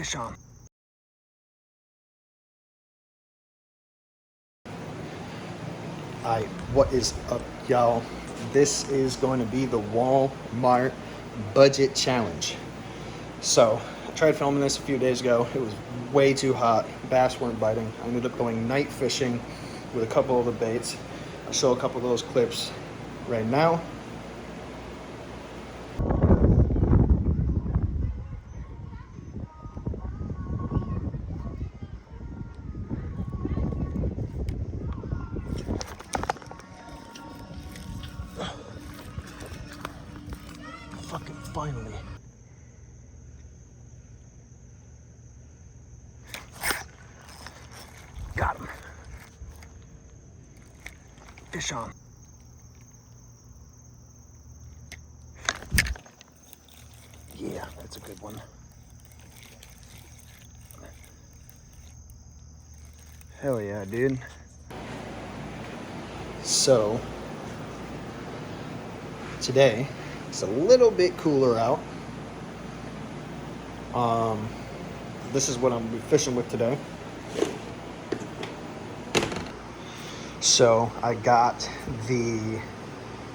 fish on. Alright, what is up, y'all? This is going to be the Walmart budget challenge. So I tried filming this a few days ago. It was way too hot. Bass weren't biting. I ended up going night fishing with a couple of the baits. I'll show a couple of those clips right now. Fucking finally. Got him. Fish on. Yeah, that's a good one. Hell yeah, dude. So, today, it's a little bit cooler out. This is what I'm gonna be fishing with today. So I got the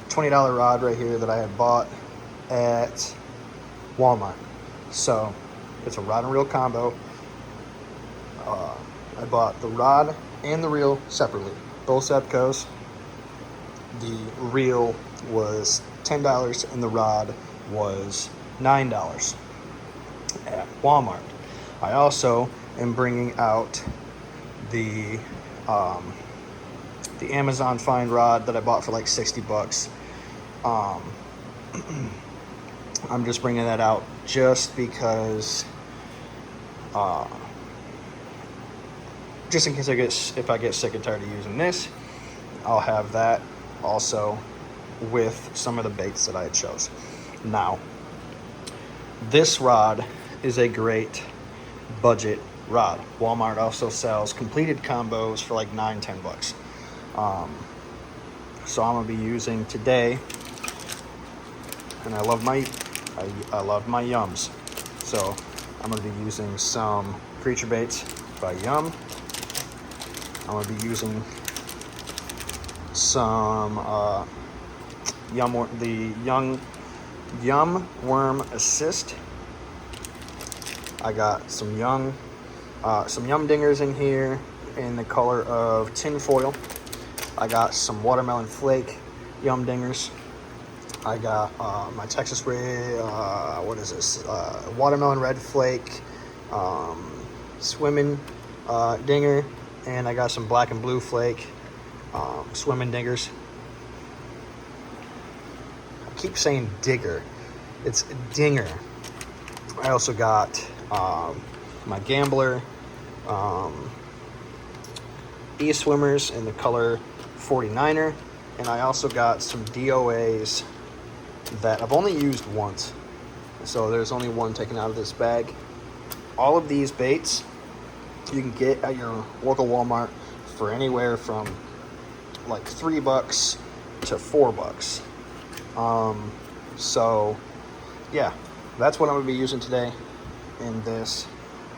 $20 rod right here that I had bought at Walmart. So it's a rod and reel combo. I bought the rod and the reel separately, both Zebcos. The reel was $10 and the rod was $9 at Walmart. I also am bringing out the Amazon Find rod that I bought for like 60 bucks. I'm just bringing that out just because, just in case if I get sick and tired of using this, I'll have that also with some of the baits that I had chose. Now, this rod is a great budget rod. Walmart also sells completed combos for like $9-10 bucks. So I'm gonna be using today, and I love my Yums. So I'm gonna be using some Creature Baits by Yum. I'm gonna be using some Yum Worm Assist. I got some Yum Dingers in here in the color of tinfoil. I got some Watermelon Flake Yum Dingers. I got my Texas Ray, Watermelon Red Flake Swimming Dinger, and I got some Black and Blue Flake Swimming Dingers. I keep saying digger, it's dinger. I also got my Gambler E-Swimmers in the color 49er, and I also got some DOAs that I've only used once, so there's only one taken out of this bag. All of these baits you can get at your local Walmart for anywhere from like $3 to $4. So yeah, that's what I'm gonna be using today in this.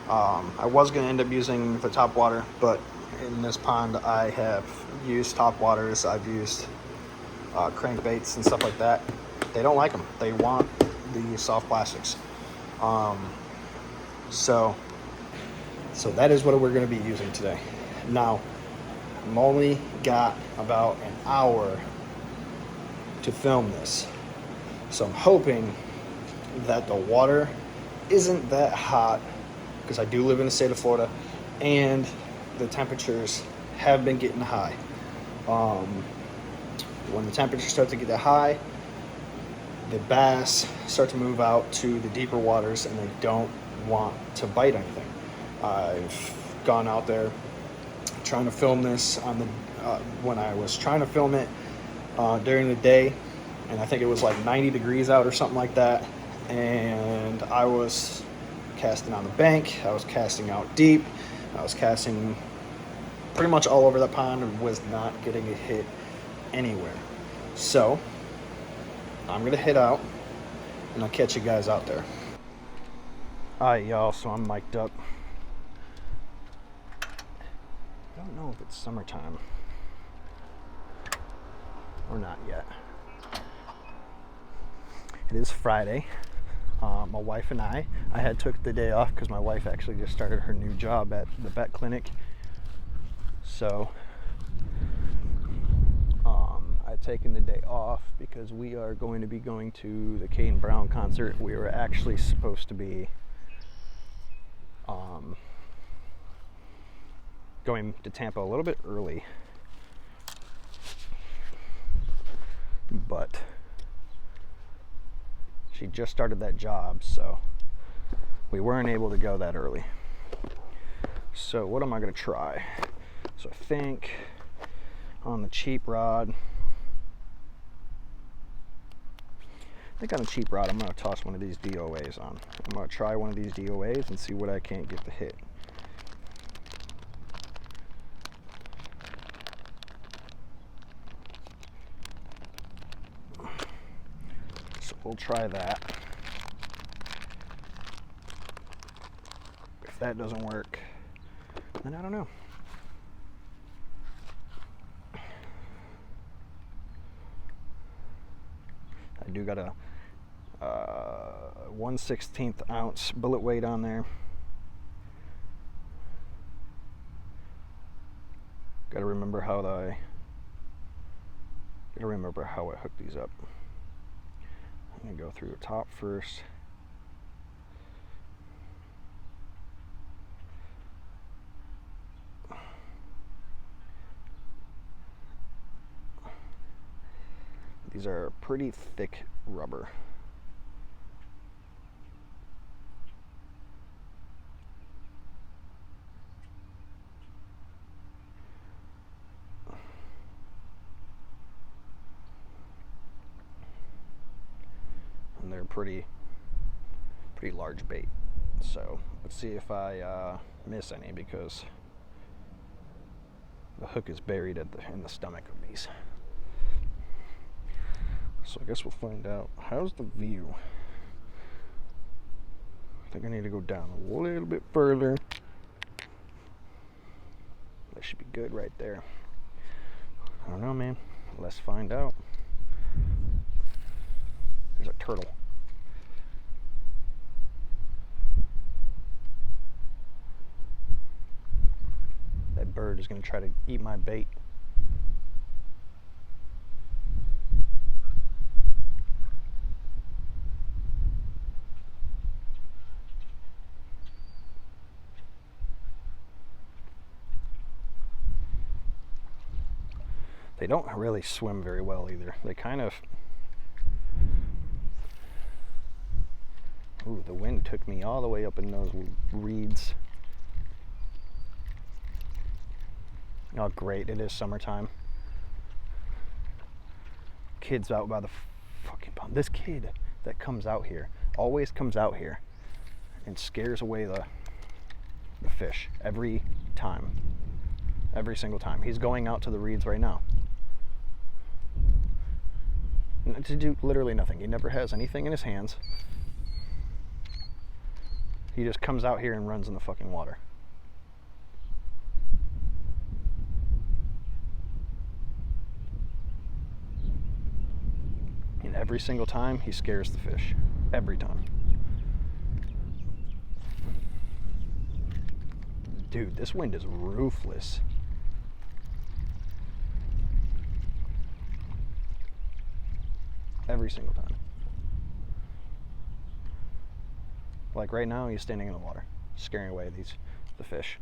I was gonna end up using the top water, but in this pond I have used top waters. I've used crankbaits and stuff like that. They don't like them. They want the soft plastics. So that is what we're going to be using today. Now, I'm only got about an hour to film this, so I'm hoping that the water isn't that hot, because I do live in the state of Florida, and the temperatures have been getting high. When the temperatures start to get that high, the bass start to move out to the deeper waters, and they don't want to bite anything. I've gone out there trying to film this on the when I was trying to film it during the day, and I think it was like 90 degrees out or something like that, and I was casting on the bank, I was casting out deep, I was casting pretty much all over the pond and was not getting a hit anywhere. So I'm gonna head out and I'll catch you guys out there. Alright, y'all, so I'm mic'd up. I don't know if it's summertime or not yet. It is Friday. My wife and I had took the day off because my wife actually just started her new job at the vet clinic. So I've taken the day off because we are going to be going to the Kane Brown concert. We were actually supposed to be going to Tampa a little bit early, but she just started that job, so we weren't able to go that early. So what am I going to try? So I think on the cheap rod, I'm going to toss one of these DOAs on. I'm going to try one of these DOAs and see what I can't get to hit. So we'll try that. If that doesn't work, then I don't know. I do got a 1/16 ounce bullet weight on there. Gotta remember how I hook these up. I'm gonna go through the top first. These are pretty thick rubber. And they're pretty large bait. So let's see if I miss any, because the hook is buried in the stomach of these. So I guess we'll find out. How's the view? I think I need to go down a little bit further. That should be good right there. I don't know, man. Let's find out. There's a turtle. That bird is going to try to eat my bait. They don't really swim very well either. They kind of... Ooh, the wind took me all the way up in those reeds. Oh, great. It is summertime. Kid's out by the fucking pond. This kid that comes out here always comes out here and scares away the fish every time. Every single time. He's going out to the reeds right now to do literally nothing. He never has anything in his hands. He just comes out here and runs in the fucking water. And every single time, he scares the fish. Every time. Dude, this wind is ruthless. Every single time. Like right now, he's standing in the water, scaring away the fish.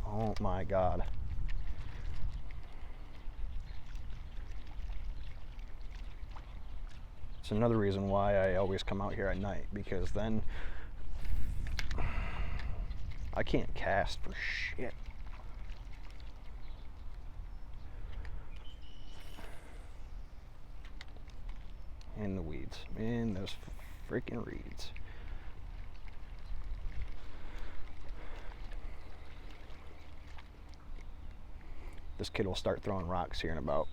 Oh my God. It's another reason why I always come out here at night, because then I can't cast for shit. In the weeds, in those freaking reeds. This kid will start throwing rocks here in about.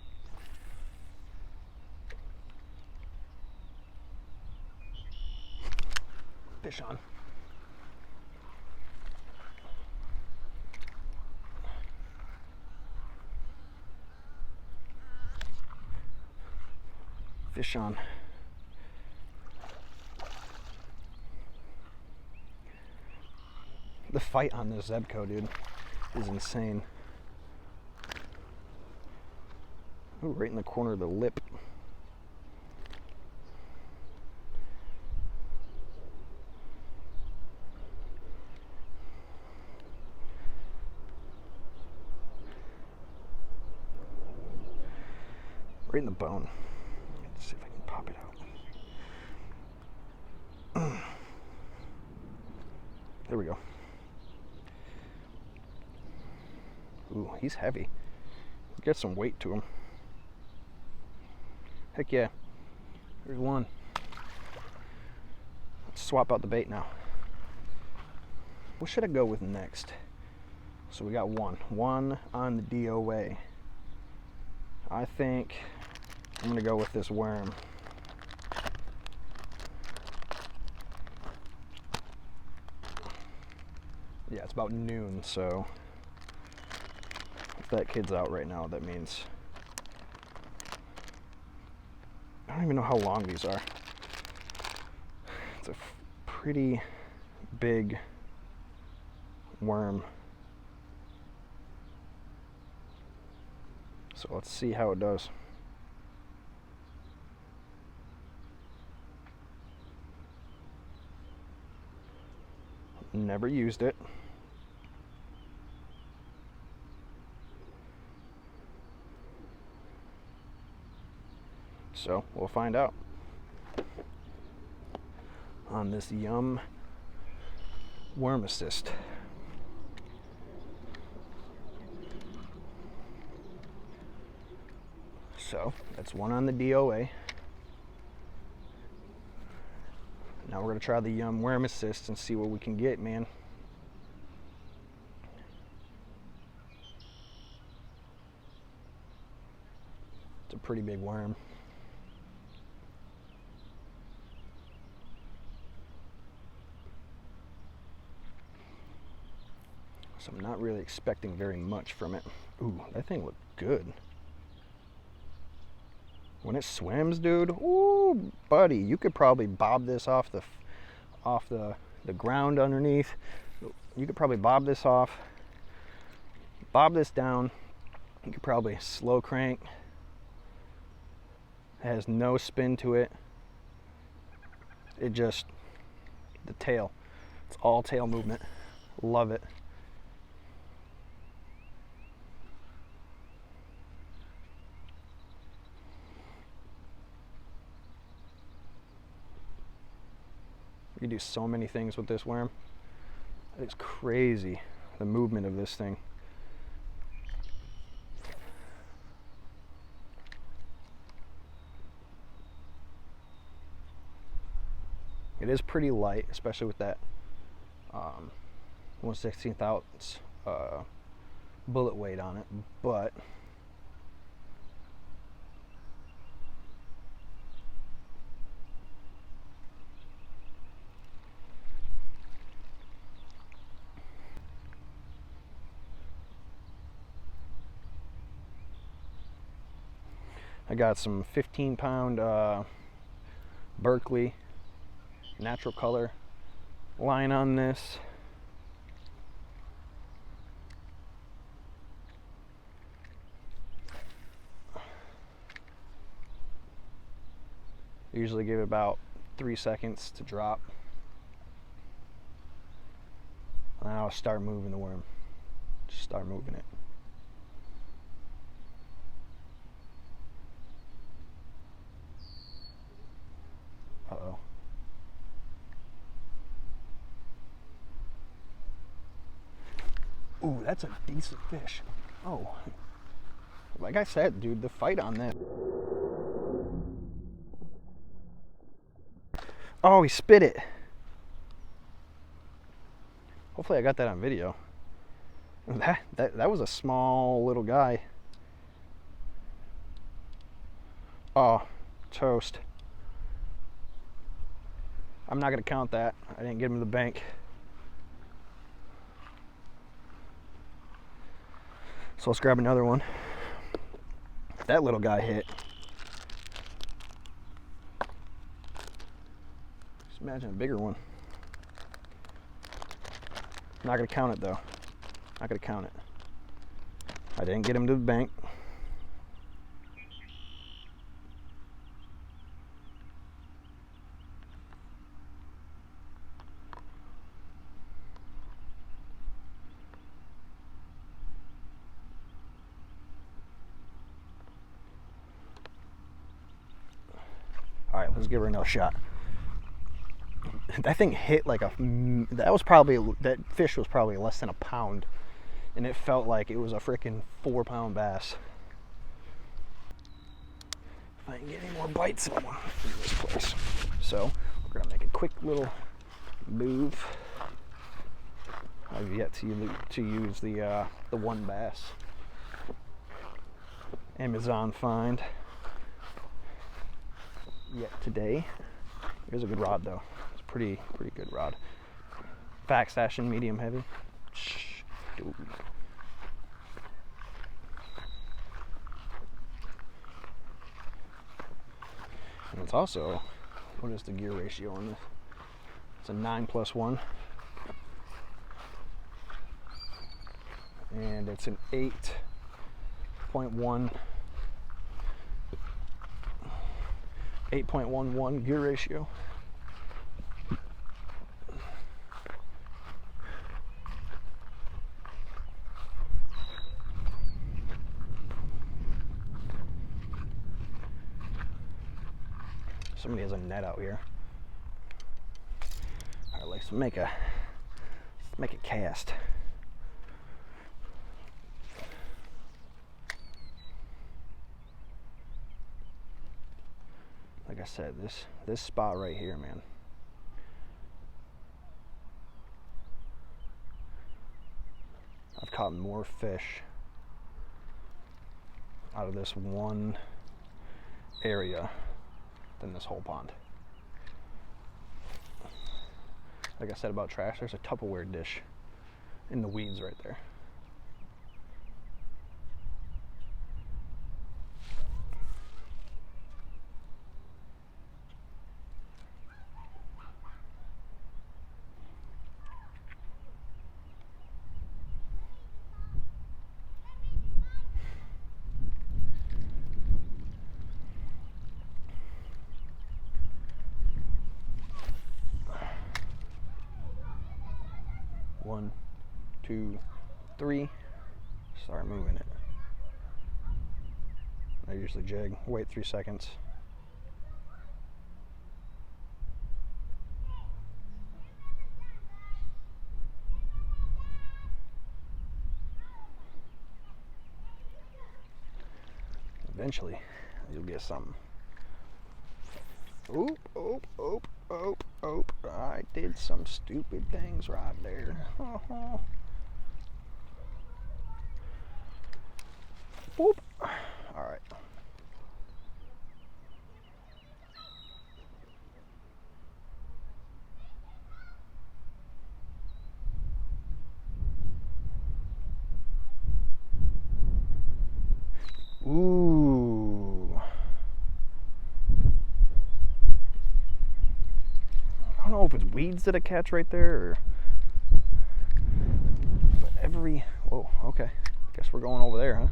Fish on. fish on. The fight on this Zebco, dude, is insane. Ooh, right in the corner of the lip. Right in the bone. Let's see if I can pop it out. There we go. Ooh, he's heavy. Got some weight to him. Heck yeah. There's one. Let's swap out the bait now. What should I go with next? So we got one on the DOA. I think I'm gonna go with this worm. Yeah, it's about noon, so if that kid's out right now, that means I don't even know how long these are. It's a pretty big worm. So let's see how it does. Never used it. So we'll find out on this Yum Worm Assist. So that's one on the DOA. Now we're gonna try the Yum Worm Assist and see what we can get, man. It's a pretty big worm. So I'm not really expecting very much from it. Ooh, that thing looked good. When it swims, dude, ooh, buddy, you could probably bob this off the ground underneath. You could probably bob this off, bob this down. You could probably slow crank. It has no spin to it. It just, the tail, it's all tail movement. Love it. You can do so many things with this worm. It's crazy, the movement of this thing. It is pretty light, especially with that 1/16 ounce bullet weight on it, but I got some 15-pound Berkley natural color line on this. Usually give it about 3 seconds to drop. And I'll start moving the worm. Just start moving it. Uh-oh. Ooh, that's a decent fish. Oh, like I said, dude, the fight on this. Oh, he spit it. Hopefully I got that on video. That was a small little guy. Oh, toast. I'm not gonna count that. I didn't get him to the bank. So let's grab another one. That little guy hit. Just imagine a bigger one. Not gonna count it though. Not gonna count it. I didn't get him to the bank. All right, let's give her another shot. That thing hit like that fish was probably less than a pound, and it felt like it was a freaking 4-pound bass. If I can get any more bites in this place. So we're gonna make a quick little move. I've yet to use the one bass Amazon find yet today. Here's a good rod though. It's a pretty good rod. Back stashing medium heavy. Dude. And it's also, what is the gear ratio on this? It's a 9+1. And it's an 8.11 gear ratio. Somebody has a net out here. All right, let's make a cast. Like I said, this spot right here, man. I've caught more fish out of this one area than this whole pond. Like I said about trash, there's a Tupperware dish in the weeds right there. One, 2, 3. Start moving it. I usually jig, wait 3 seconds. Eventually, you'll get something. Oop, oop, oop, oop, oop. I did some stupid things right there. Whoop. All right. Ooh. I don't know if it's weeds that I catch right there or... But whoa, okay. Guess we're going over there, huh?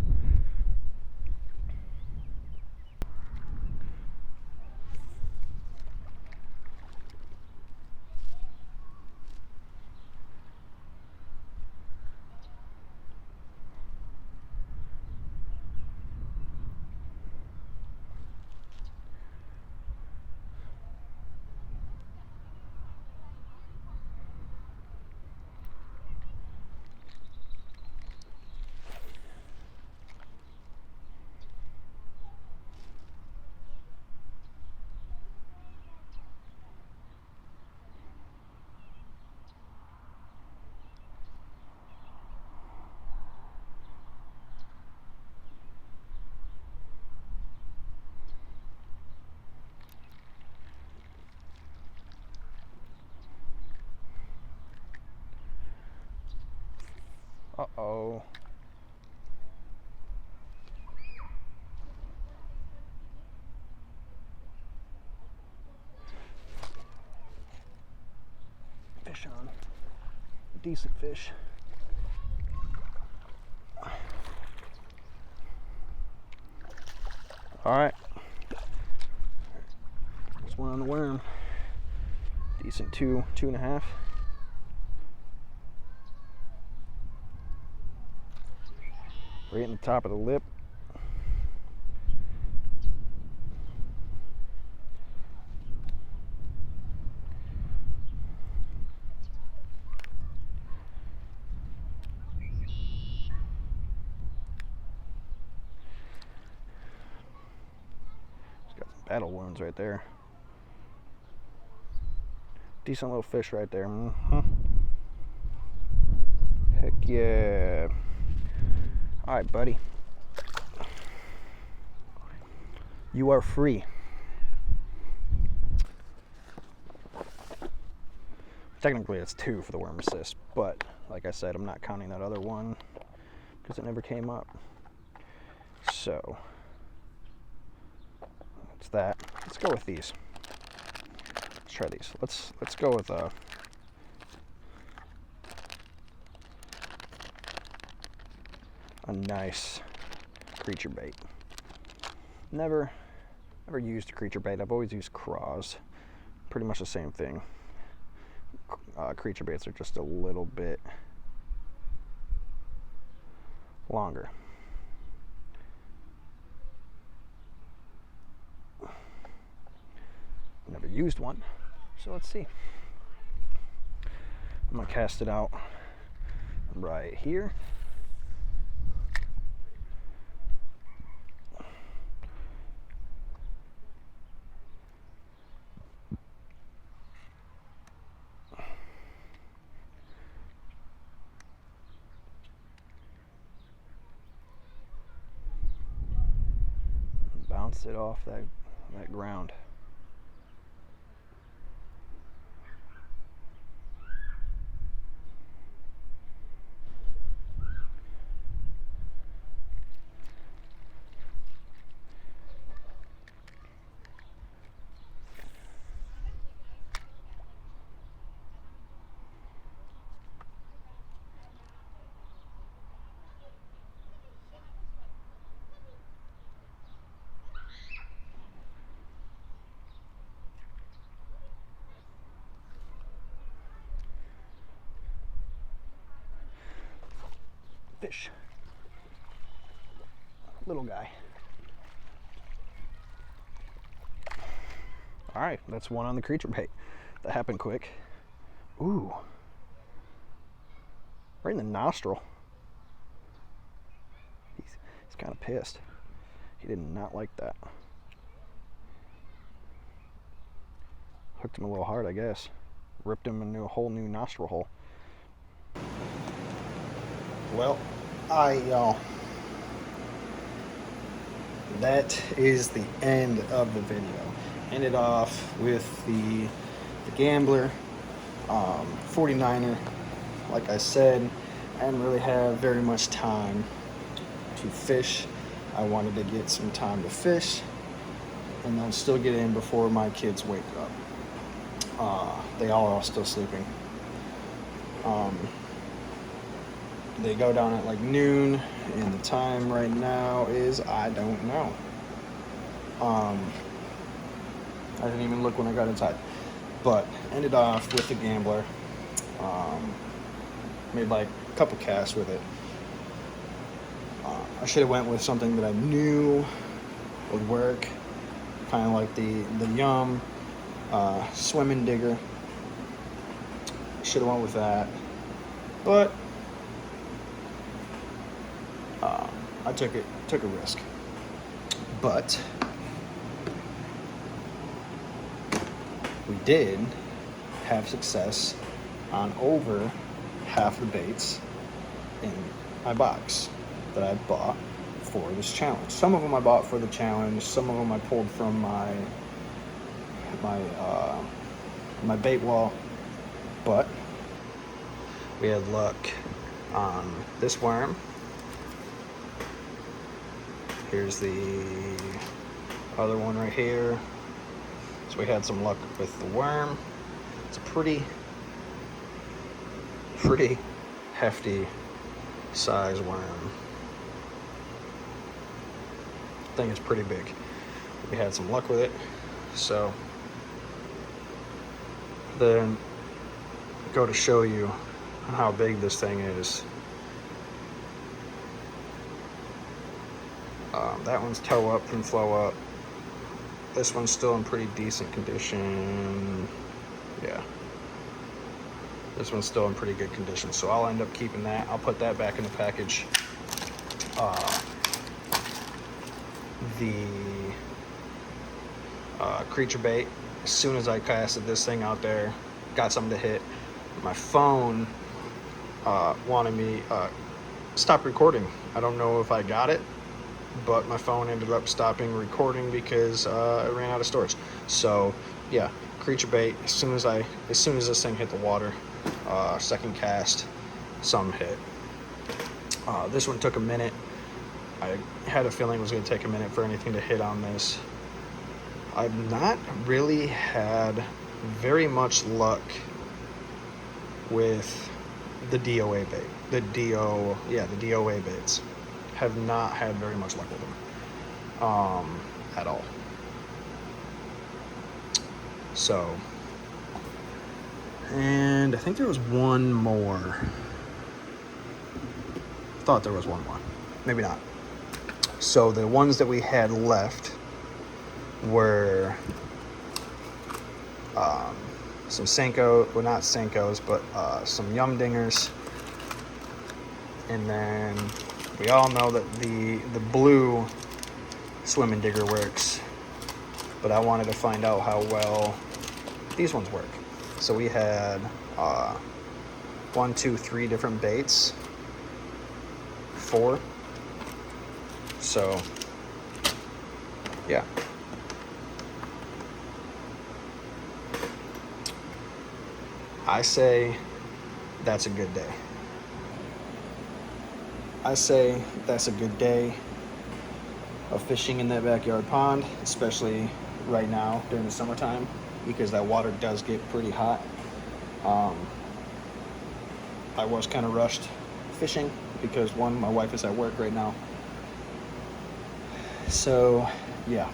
Uh-oh. decent fish. All right, there's one on the worm. Decent 2.5. Right in the top of the lip. It's got some battle wounds right there. Decent little fish right there. Heck yeah. All right, buddy. You are free. Technically, it's 2 for the worm assist, but like I said, I'm not counting that other one because it never came up. So, it's that. Let's go with these. Let's try these. Let's go with a nice creature bait. Never used a creature bait. I've always used craws. Pretty much the same thing. Creature baits are just a little bit longer. Never used one, so let's see. I'm gonna cast it out right here. Bounce it off that ground. Fish. Little guy. All right, that's one on the creature bait. That happened quick. Ooh. Right in the nostril. He's kind of pissed. He did not like that. Hooked him a little hard, I guess. Ripped him into a whole new nostril hole. Well, that is the end of the video. Ended off with the Gambler 49er. Like I said, I didn't really have very much time to fish. I wanted to get some time to fish and then still get in before my kids wake up. They all are still sleeping. They go down at like noon, and the time right now is, I don't know. I didn't even look when I got inside. But ended off with the Gambler. Made like a couple casts with it. I should have went with something that I knew would work. Kind of like the Yum swimming digger. Should have went with that. But I took a risk. But we did have success on over half the baits in my box that I bought for this challenge. Some of them I bought for the challenge. Some of them I pulled from my bait wall. But we had luck on this worm. Here's the other one right here. So we had some luck with the worm. It's a pretty pretty hefty size worm. Thing is pretty big. We had some luck with it. So then go to show you how big this thing is. That one's toe up and flow up. This one's still in pretty decent condition. Yeah. This one's still in pretty good condition. So I'll end up keeping that. I'll put that back in the package. The creature bait, as soon as I casted this thing out there, got something to hit, my phone wanted me stop recording. I don't know if I got it, but my phone ended up stopping recording because it ran out of storage. So yeah, creature bait, as soon as this thing hit the water, second cast, some hit. This one took a minute. I had a feeling it was going to take a minute for anything to hit on this. I've not really had very much luck with the DOA bait. The DOA baits. Have not had very much luck with them at all. So, and I think there was one more. Thought there was one more. Maybe not. So the ones that we had left were some Senko, well not Senkos, but some Yum Dingers. And then we all know that the blue swimming digger works, but I wanted to find out how well these ones work. So we had 1, 2, 3 different baits. 4. So yeah. I say that's a good day. I say that's a good day of fishing in that backyard pond, especially right now during the summertime, because that water does get pretty hot. I was kind of rushed fishing because one, my wife is at work right now. So yeah.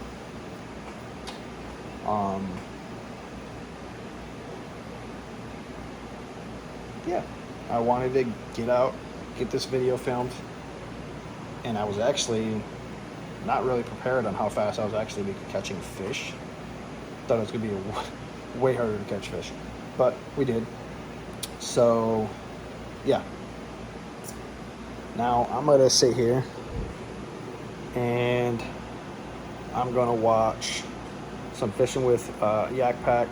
Yeah, I wanted to get out, get this video filmed, and I was actually not really prepared on how fast I was actually be catching fish. Thought it was gonna be way harder to catch fish, but we did. So yeah, now I'm gonna sit here and I'm gonna watch some Fishing with Yak Pack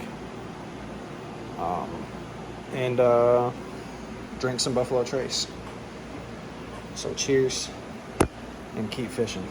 and drink some Buffalo Trace. So cheers and keep fishing.